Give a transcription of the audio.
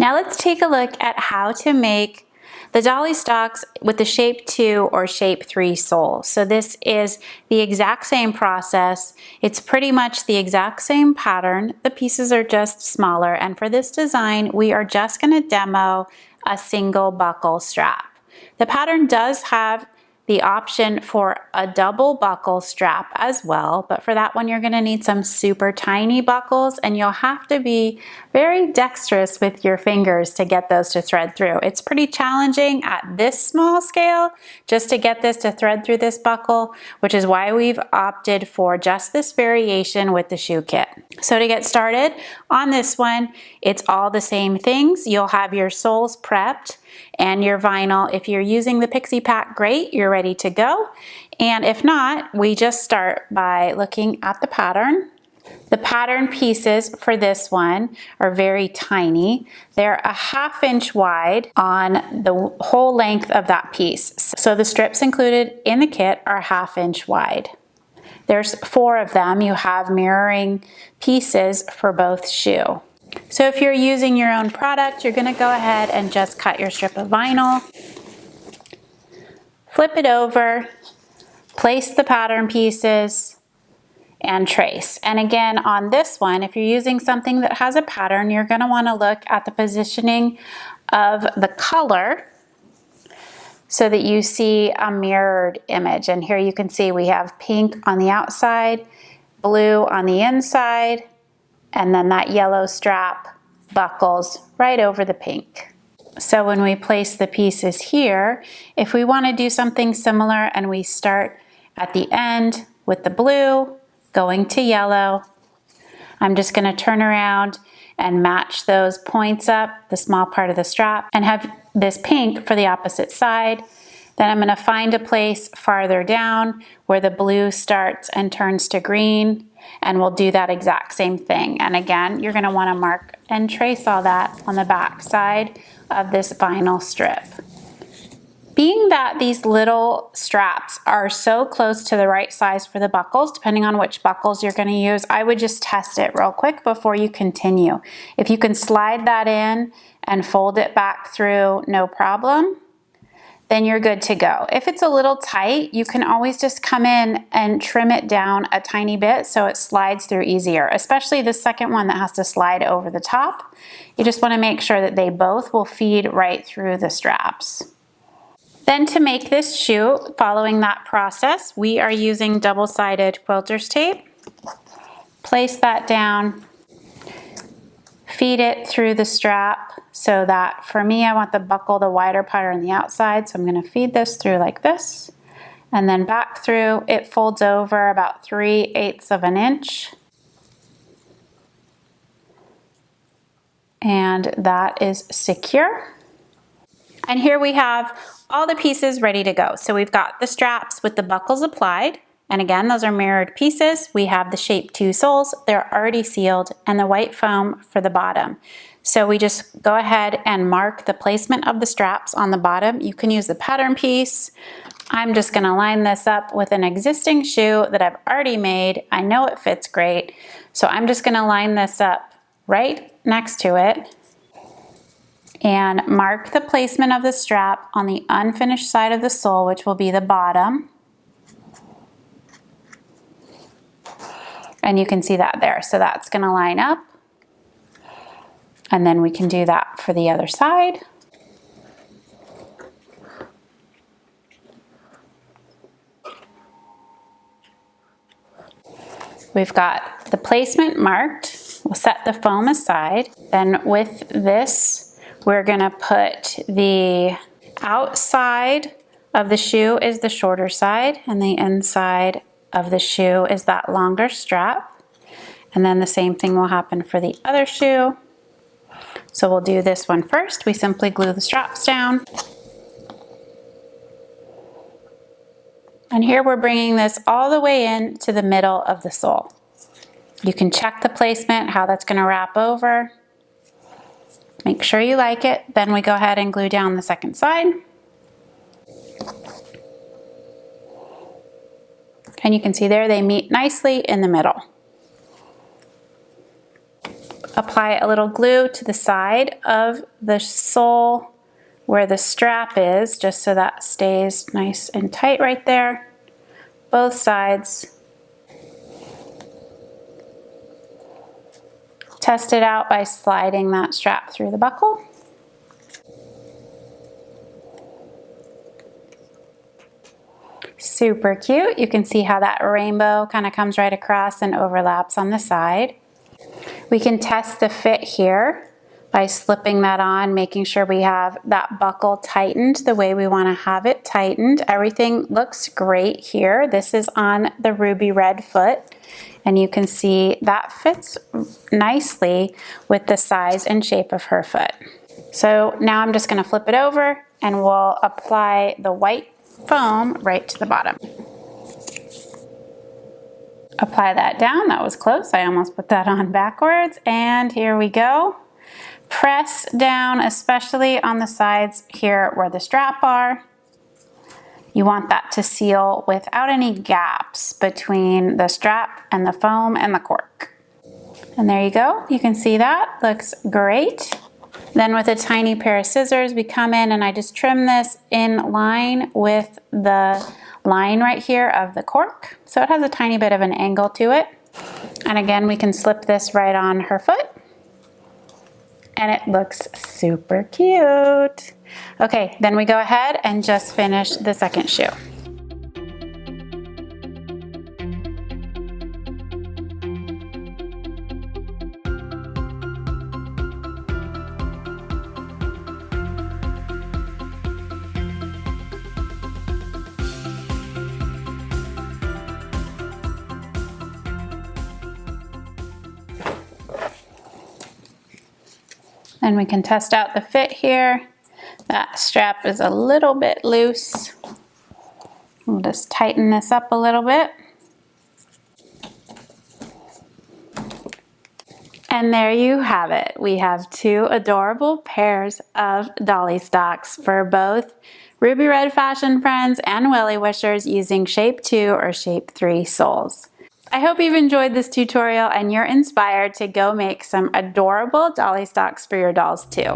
Now let's take a look at how to make the Dollistocks with the shape 2 or shape 3 sole. So this is the exact same process. It's pretty much the exact same pattern. The pieces are just smaller, and for this design we are just going to demo a single buckle strap. The pattern does have the option for a double buckle strap as well, but for that one you're going to need some super tiny buckles, and you'll have to be very dexterous with your fingers to get those to thread through. It's pretty challenging at this small scale just to get this to thread through this buckle, which is why we've opted for just this variation with the shoe kit. So to get started on this one, it's all the same things. You'll have your soles prepped and your vinyl. If you're using the Pixie Pack, great, you're ready to go. And if not, we just start by looking at the pattern. The pattern pieces for this one are very tiny. They're a 1/2 inch wide on the whole length of that piece. So the strips included in the kit are 1/2 inch wide. There's 4 of them. You have mirroring pieces for both shoe. So if you're using your own product, you're going to go ahead and just cut your strip of vinyl, flip it over, place the pattern pieces, and trace. And again, on this one, if you're using something that has a pattern, you're going to want to look at the positioning of the color so that you see a mirrored image. And here you can see we have pink on the outside, blue on the inside, and then that yellow strap buckles right over the pink. So when we place the pieces here, if we want to do something similar and we start at the end with the blue going to yellow, I'm just going to turn around and match those points up, the small part of the strap, and have this pink for the opposite side. Then I'm going to find a place farther down where the blue starts and turns to green, and we'll do that exact same thing. And again, you're going to want to mark and trace all that on the back side of this vinyl strip. Being that these little straps are so close to the right size for the buckles, depending on which buckles you're going to use, I would just test it real quick before you continue. If you can slide that in and fold it back through, no problem, then you're good to go. If it's a little tight, you can always just come in and trim it down a tiny bit so it slides through easier, especially the second one that has to slide over the top. You just want to make sure that they both will feed right through the straps. Then to make this shoe, following that process, we are using double-sided quilter's tape. Place that down, feed it through the strap so that, for me, I want the buckle, the wider part on the outside, so I'm going to feed this through like this, and then back through. It folds over about 3/8 of an inch. And that is secure. And here we have all the pieces ready to go. So we've got the straps with the buckles applied. And again, those are mirrored pieces. We have the shape 2 soles, they're already sealed, and the white foam for the bottom. So we just go ahead and mark the placement of the straps on the bottom. You can use the pattern piece. I'm just gonna line this up with an existing shoe that I've already made. I know it fits great. So I'm just gonna line this up right next to it and mark the placement of the strap on the unfinished side of the sole, which will be the bottom. And you can see that there. So that's going to line up. And then we can do that for the other side. We've got the placement marked. We'll set the foam aside. Then with this, we're going to put the outside of the shoe is the shorter side, and the inside of the shoe is that longer strap. And then the same thing will happen for the other shoe. So we'll do this one first. We simply glue the straps down. And here we're bringing this all the way in to the middle of the sole. You can check the placement, how that's going to wrap over. Make sure you like it. Then we go ahead and glue down the second side. And you can see there they meet nicely in the middle. Apply a little glue to the side of the sole where the strap is, just so that stays nice and tight right there. Both sides. Test it out by sliding that strap through the buckle. Super cute. You can see how that rainbow kind of comes right across and overlaps on the side. We can test the fit here by slipping that on, making sure we have that buckle tightened the way we want to have it tightened. Everything looks great here. This is on the ruby red foot, and you can see that fits nicely with the size and shape of her foot. So now I'm just going to flip it over and we'll apply the white foam right to the bottom. Apply that down. That was close. I almost put that on backwards. And here we go. Press down, especially on the sides here where the strap are. You want that to seal without any gaps between the strap and the foam and the cork. And there you go. You can see that. Looks great. Then with a tiny pair of scissors, we come in and I just trim this in line with the line right here of the cork. So it has a tiny bit of an angle to it. And again, we can slip this right on her foot. And it looks super cute. Okay, then we go ahead and just finish the second shoe. Then we can test out the fit here. That strap is a little bit loose. We'll just tighten this up a little bit. And there you have it. We have two adorable pairs of Dollistocks for both Ruby Red Fashion Friends and WellieWishers using Shape 2 or Shape 3 soles. I hope you've enjoyed this tutorial and you're inspired to go make some adorable Dollistocks for your dolls too.